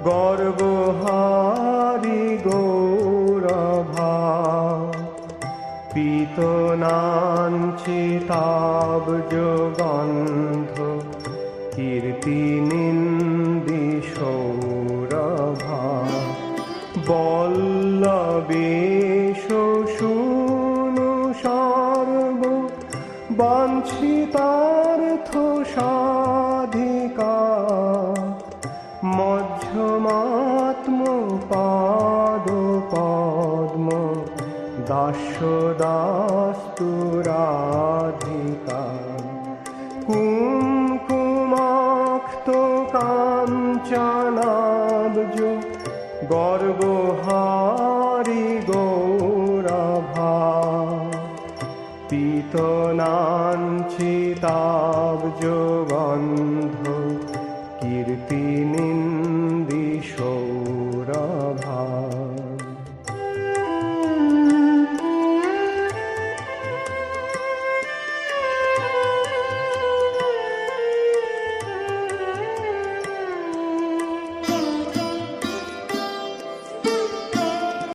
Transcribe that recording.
গর্বহারি গৌরভা পীতনাঞ্চিতাব্জ গন্ধ কীর্তি নিন্দি সৌরভা বল্লবেশ শুনু সর্ব বাঞ্ছিতার্থ সাধিকা মধ্যমাত্ম পাদ পদ্ম দাস্য দাস্তু রাধিকা কুঙ্কুমাক্ত কাঞ্চনাব্জ গর্বহারি গৌরভা পীতনাঞ্চিতাব্জ গন্ধ